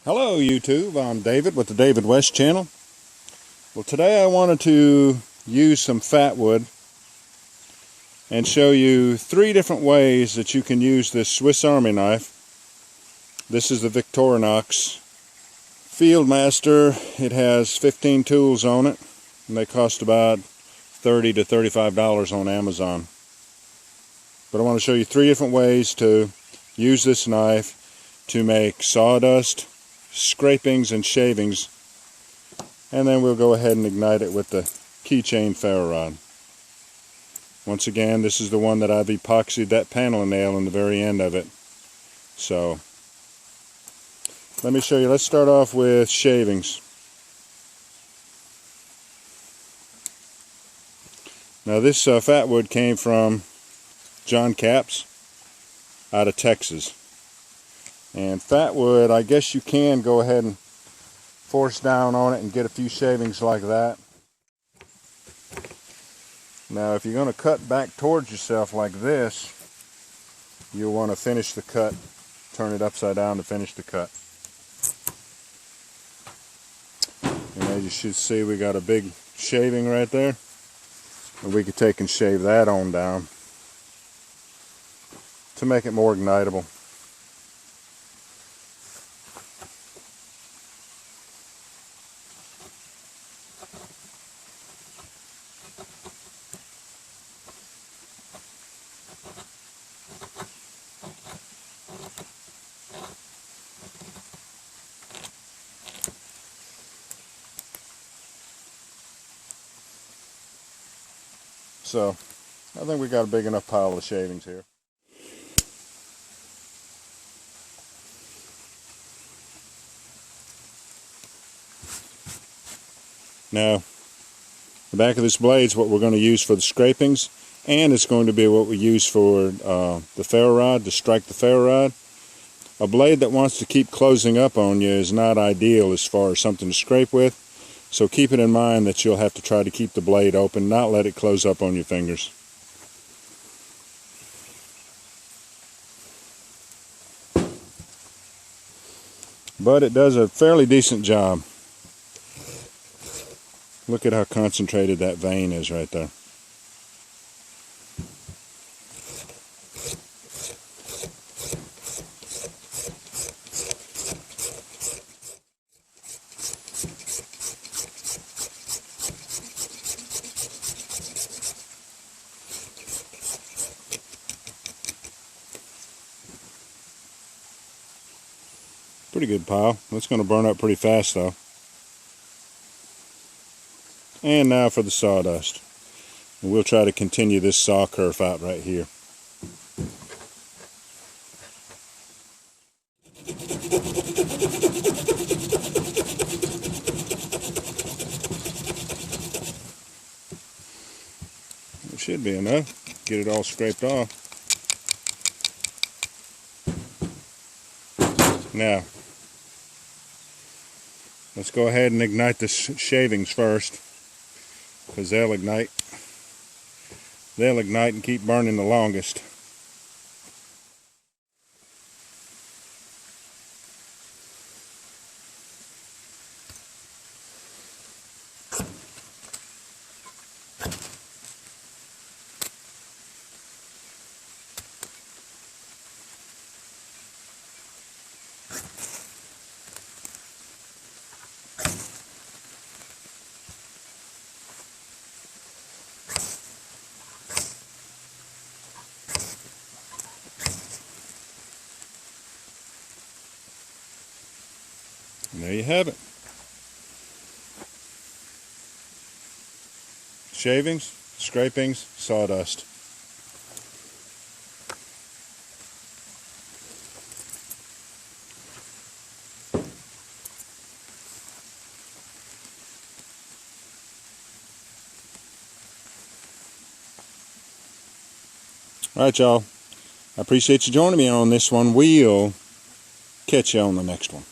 Hello YouTube, I'm David with the David West channel. Well, today I wanted to use some Fatwood and show you 3 different ways that you can use this Swiss Army knife. This is the Victorinox Fieldmaster. It has 15 tools on it and they cost about $30 to $35 on Amazon. But I want to show you 3 different ways to use this knife to make sawdust, scrapings and shavings, and then we'll go ahead and ignite it with the keychain ferro rod. Once again, this is the one that I've epoxied that panel nail in the very end of it. So let me show you. Let's start off with shavings. Now this Fatwood came from John Capps out of Texas. And Fatwood, I guess you can go ahead and force down on it and get a few shavings like that. Now if you're going to cut back towards yourself like this, you'll want to finish the cut. Turn it upside down to finish the cut. And as you should see, we got a big shaving right there. And we could take and shave that on down to make it more ignitable. So, I think we got a big enough pile of shavings here. Now, the back of this blade is what we're going to use for the scrapings, and it's going to be what we use for the ferro rod, to strike the ferro rod. A blade that wants to keep closing up on you is not ideal as far as something to scrape with. So keep it in mind that you'll have to try to keep the blade open, not let it close up on your fingers. But it does a fairly decent job. Look at how concentrated that vein is right there. Pretty good pile. That's going to burn up pretty fast though. And now for the sawdust. And we'll try to continue this saw curve out right here. It should be enough. Get it all scraped off. Now, let's go ahead and ignite the shavings first, because they'll ignite and keep burning the longest. And there you have it. Shavings, scrapings, sawdust. Alright y'all, I appreciate you joining me on this one. We'll catch you on the next one.